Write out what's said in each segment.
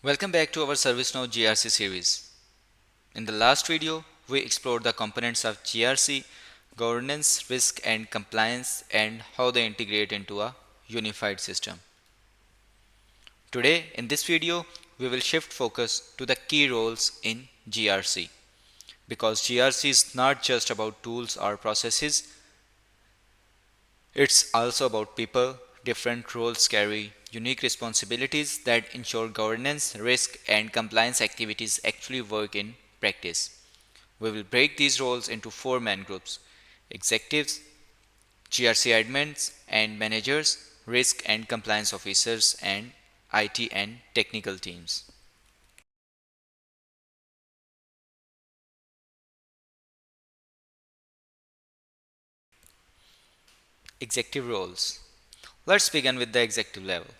Welcome back to our ServiceNow GRC series. In the last video, we explored the components of GRC, governance, risk, and compliance, and how they integrate into a unified system. Today, in this video, we will shift focus to the key roles in GRC because GRC is not just about tools or processes, it's also about people. Different roles carry unique responsibilities that ensure governance, risk, and compliance activities actually work in practice. We will break these roles into four main groups: executives, GRC admins and managers, risk and compliance officers, and IT and technical teams. Executive roles. Let's begin with the executive level.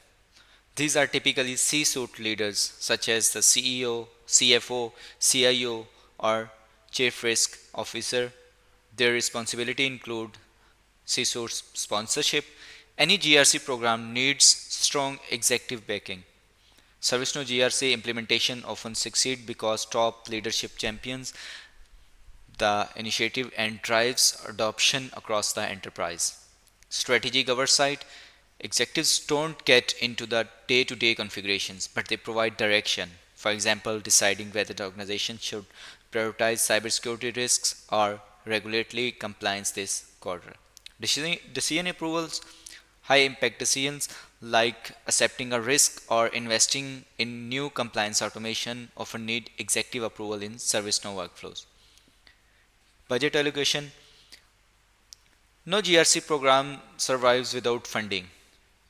These are typically C-suite leaders such as the CEO, CFO, CIO, or Chief Risk Officer. Their responsibility include C-suite sponsorship. Any GRC program needs strong executive backing. ServiceNow GRC implementation often succeed because top leadership champions the initiative and drives adoption across the enterprise. Strategic oversight. Executives don't get into the day to day configurations, but they provide direction. For example, deciding whether the organization should prioritize cybersecurity risks or regulatory compliance this quarter. Decision approvals. High impact decisions like accepting a risk or investing in new compliance automation often need executive approval in ServiceNow workflows. Budget allocation. No GRC program survives without funding.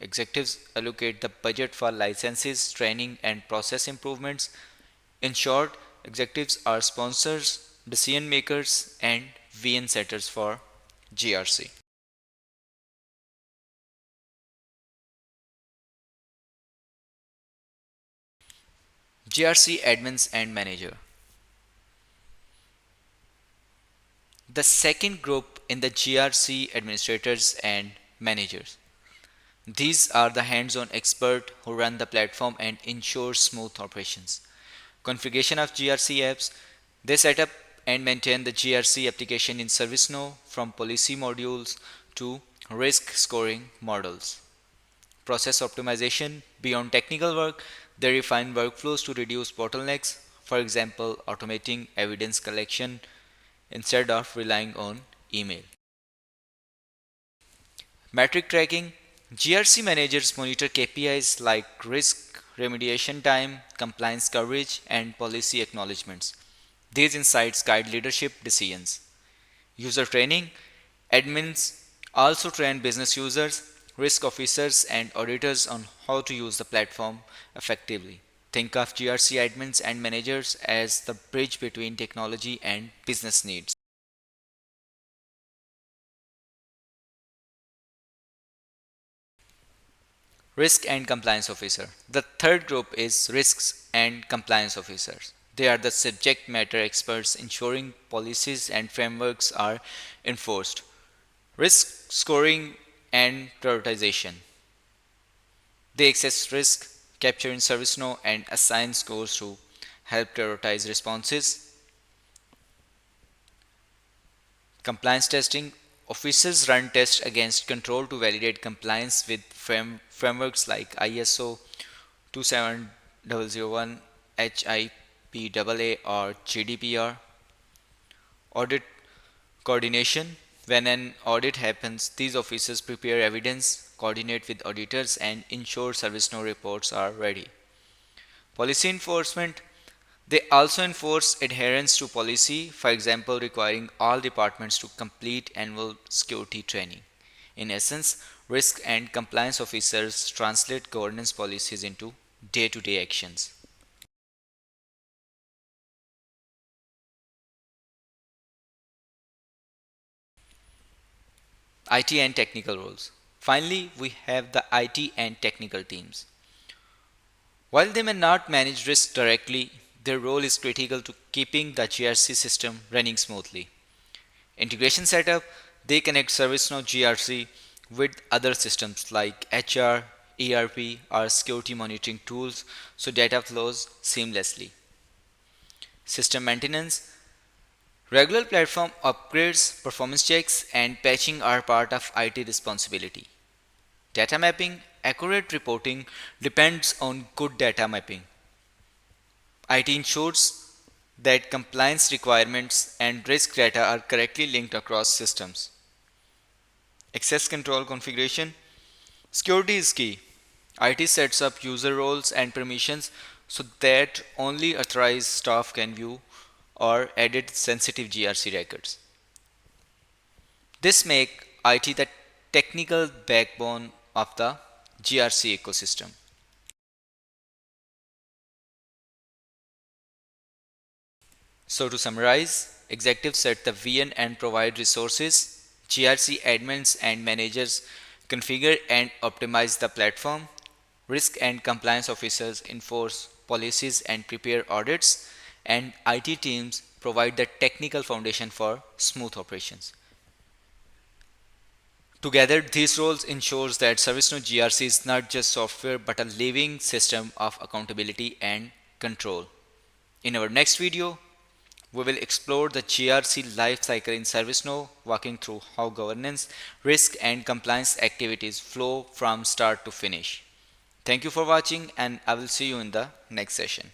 Executives allocate the budget for licenses, training, and process improvements. In short, executives are sponsors, decision makers, and VN setters for GRC. GRC admins and manager. The second group in the GRC administrators and managers. These are the hands-on experts who run the platform and ensure smooth operations. Configuration of GRC apps. They set up and maintain the GRC application in ServiceNow from policy modules to risk scoring models. Process optimization. Beyond technical work, they refine workflows to reduce bottlenecks, for example, automating evidence collection instead of relying on email. Metric tracking. GRC managers monitor KPIs like risk remediation time, compliance coverage, and policy acknowledgements. These insights guide leadership decisions. User training. Admins also train business users, risk officers, and auditors on how to use the platform effectively. Think of GRC admins and managers as the bridge between technology and business needs. Risk and compliance officer. The third group is risks and compliance officers. They are the subject matter experts ensuring policies and frameworks are enforced. Risk scoring and prioritization. They assess risk, capture in ServiceNow, and assign scores to help prioritize responses. Compliance testing. Officers run tests against control to validate compliance with frameworks like ISO 27001, HIPAA, or GDPR. Audit coordination. When an audit happens, these officers prepare evidence, coordinate with auditors, and ensure ServiceNow reports are ready. Policy enforcement. They also enforce adherence to policy, for example, requiring all departments to complete annual security training. In essence, risk and compliance officers translate governance policies into day to day actions. IT and technical roles. Finally, we have the IT and technical teams. While they may not manage risk directly, their role is critical to keeping the GRC system running smoothly. Integration setup. They connect ServiceNow GRC with other systems like HR, ERP, or security monitoring tools so data flows seamlessly. System maintenance. Regular platform upgrades, performance checks, and patching are part of IT responsibility. Data mapping. Accurate reporting depends on good data mapping. IT ensures that compliance requirements and risk data are correctly linked across systems. Access control configuration. Security is key. IT sets up user roles and permissions so that only authorized staff can view or edit sensitive GRC records. This makes IT the technical backbone of the GRC ecosystem. So to summarize, executives set the VN and provide resources. GRC admins and managers configure and optimize the platform. Risk and compliance officers enforce policies and prepare audits. And IT teams provide the technical foundation for smooth operations. Together, these roles ensures that ServiceNow GRC is not just software but a living system of accountability and control. In our next video, we will explore the GRC lifecycle in ServiceNow, walking through how governance, risk, and compliance activities flow from start to finish. Thank you for watching, and I will see you in the next session.